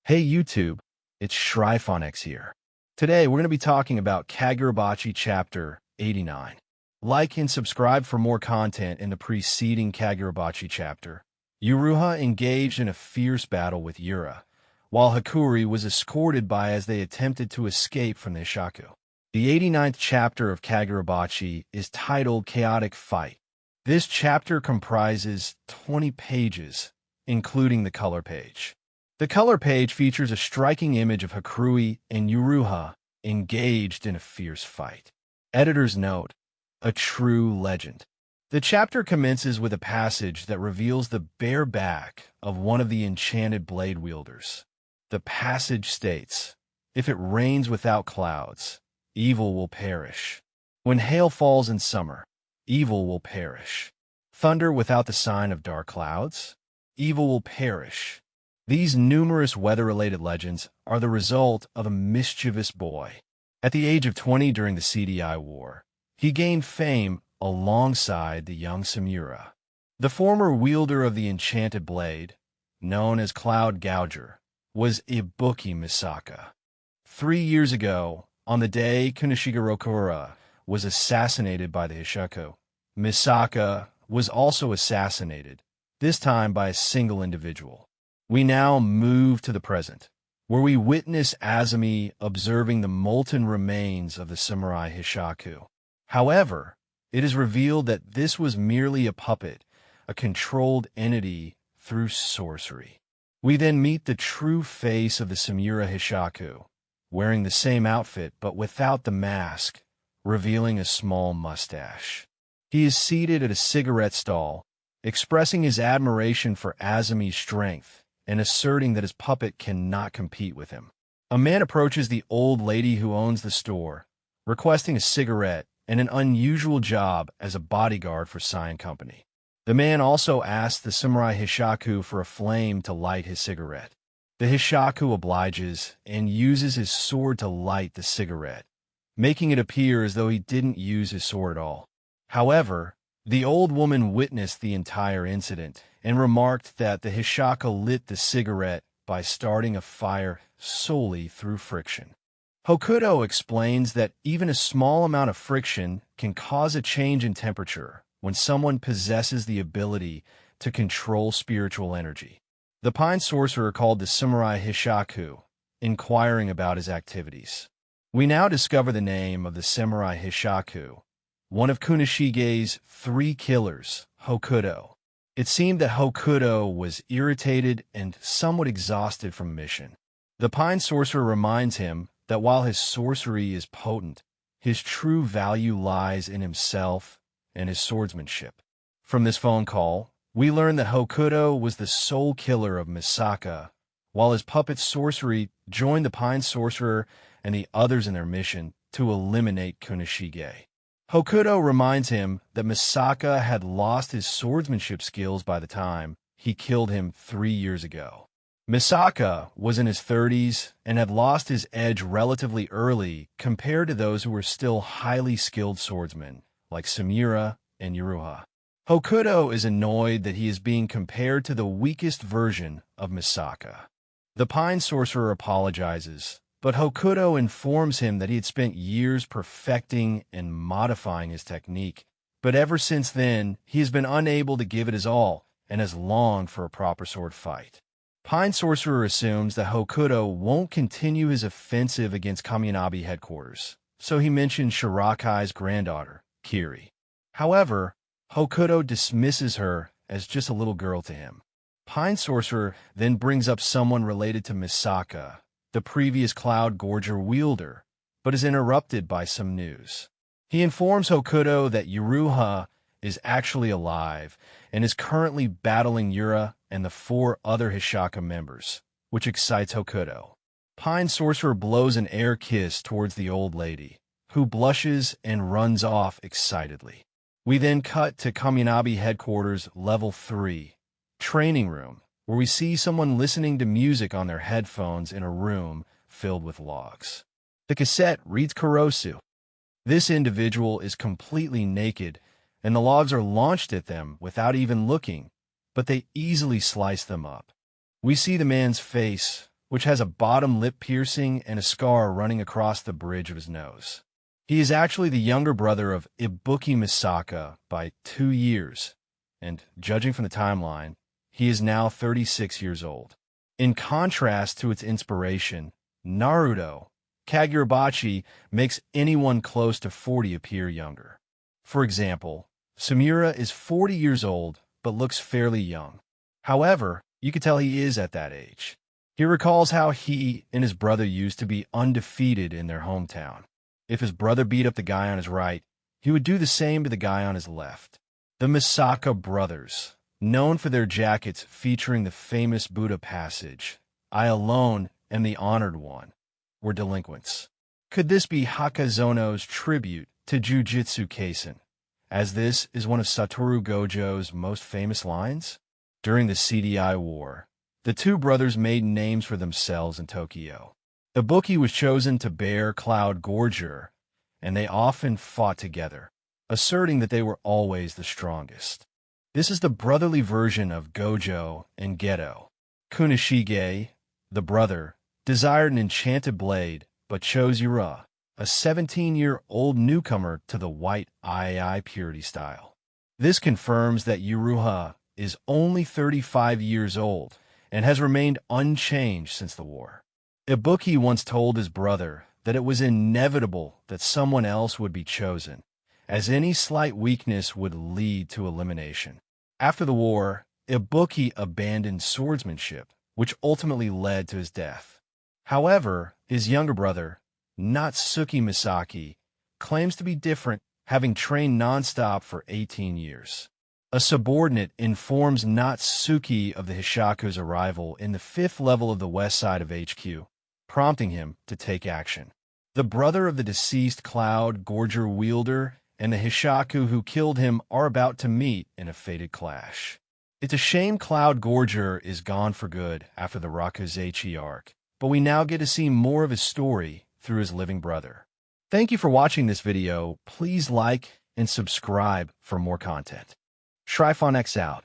Hey YouTube, it's ShryphonX here. Today we're going to be talking about Kagurabachi Chapter 89. Like and subscribe for more content in the preceding Kagurabachi chapter. Yuruha engaged in a fierce battle with Yura, while Hakuri was escorted by as they attempted to escape from the Hishaku. The 89th chapter of Kagurabachi is titled Chaotic Fight. This chapter comprises 20 pages, including the color page. The color page features a striking image of Hakuri and Yuruha engaged in a fierce fight. Editor's note: a true legend. The chapter commences with a passage that reveals the bare back of one of the enchanted blade wielders. The passage states, "If it rains without clouds, evil will perish. When hail falls in summer, evil will perish. Thunder without the sign of dark clouds, evil will perish." These numerous weather-related legends are the result of a mischievous boy. At the age of 20 during the CDI War, he gained fame alongside the young Samura. The former wielder of the enchanted blade, known as Cloud Gorger, was Ibuki Misaka. 3 years ago, on the day Kunishigarokura was assassinated by the Hishaku, Misaka was also assassinated, this time by a single individual. We now move to the present, where we witness Azumi observing the molten remains of the samurai Hishaku. However, it is revealed that this was merely a puppet, a controlled entity through sorcery. We then meet the true face of the Samura Hishaku, wearing the same outfit but without the mask, revealing a small mustache. He is seated at a cigarette stall, expressing his admiration for Azumi's strength and asserting that his puppet cannot compete with him. A man approaches the old lady who owns the store, requesting a cigarette and an unusual job as a bodyguard for Cyan Company. The man also asks the samurai Hishaku for a flame to light his cigarette. The Hishaku obliges and uses his sword to light the cigarette, making it appear as though he didn't use his sword at all. However, the old woman witnessed the entire incident and remarked that the Hishaku lit the cigarette by starting a fire solely through friction. Hokuto explains that even a small amount of friction can cause a change in temperature when someone possesses the ability to control spiritual energy. The pine sorcerer called the samurai Hishaku, inquiring about his activities. We now discover the name of the samurai Hishaku, one of Kunishige's 3 killers, Hokuto. It seemed that Hokuto was irritated and somewhat exhausted from mission. The pine sorcerer reminds him that while his sorcery is potent, his true value lies in himself and his swordsmanship. From this phone call, we learn that Hokuto was the sole killer of Misaka, while his puppet sorcery joined the pine sorcerer and the others in their mission to eliminate Kunishige. Hokuto reminds him that Misaka had lost his swordsmanship skills by the time he killed him 3 years ago. Misaka was in his 30s and had lost his edge relatively early compared to those who were still highly skilled swordsmen, like Samura and Yuruha. Hokuto is annoyed that he is being compared to the weakest version of Misaka. The pine sorcerer apologizes, but Hokuto informs him that he had spent years perfecting and modifying his technique, but ever since then, he has been unable to give it his all and has longed for a proper sword fight. Pine Sorcerer assumes that Hokuto won't continue his offensive against Kaminabi headquarters, so he mentions Shirakai's granddaughter, Kiri. However, Hokuto dismisses her as just a little girl to him. Pine Sorcerer then brings up someone related to Misaka, the previous Cloud Gorger wielder, but is interrupted by some news. He informs Hokuto that Yuruha is actually alive and is currently battling Yura and the 4 other Hishaku members, which excites Hokuto. Pine Sorcerer blows an air kiss towards the old lady, who blushes and runs off excitedly. We then cut to Kaminabi headquarters level 3, training room, where we see someone listening to music on their headphones in a room filled with logs. The cassette reads Kurosu. This individual is completely naked, and the logs are launched at them without even looking, but they easily slice them up. We see the man's face, which has a bottom lip piercing and a scar running across the bridge of his nose. He is actually the younger brother of Ibuki Misaka by 2 years, and judging from the timeline, he is now 36 years old. In contrast to its inspiration, Naruto, Kagurabachi makes anyone close to 40 appear younger. For example, Sumira is 40 years old but looks fairly young. However, you can tell he is at that age. He recalls how he and his brother used to be undefeated in their hometown. If his brother beat up the guy on his right, he would do the same to the guy on his left. The Misaka brothers, known for their jackets featuring the famous Buddha passage, "I alone am the honored one," were delinquents. Could this be Hakazono's tribute to Jujutsu Kaisen, as this is one of Satoru Gojo's most famous lines? During the CDI War, the two brothers made names for themselves in Tokyo. Ibuki was chosen to bear Cloud Gorger, and they often fought together, asserting that they were always the strongest. This is the brotherly version of Gojo and Geto. Kunishige, the brother, desired an enchanted blade, but chose Yura, a 17-year-old newcomer to the white II purity style. This confirms that Yuruha is only 35 years old and has remained unchanged since the war. Ibuki once told his brother that it was inevitable that someone else would be chosen, as any slight weakness would lead to elimination. After the war, Ibuki abandoned swordsmanship, which ultimately led to his death. However, his younger brother, Natsuki Misaki, claims to be different, having trained nonstop for 18 years. A subordinate informs Natsuki of the Hishaku's arrival in the 5th level of the west side of HQ, prompting him to take action. The brother of the deceased Cloud, Gorger Wielder, and the Hishaku who killed him are about to meet in a fated clash. It's a shame Cloud Gorger is gone for good after the Rakuzechi arc, but we now get to see more of his story through his living brother. Thank you for watching this video. Please like and subscribe for more content. ShryphonX out.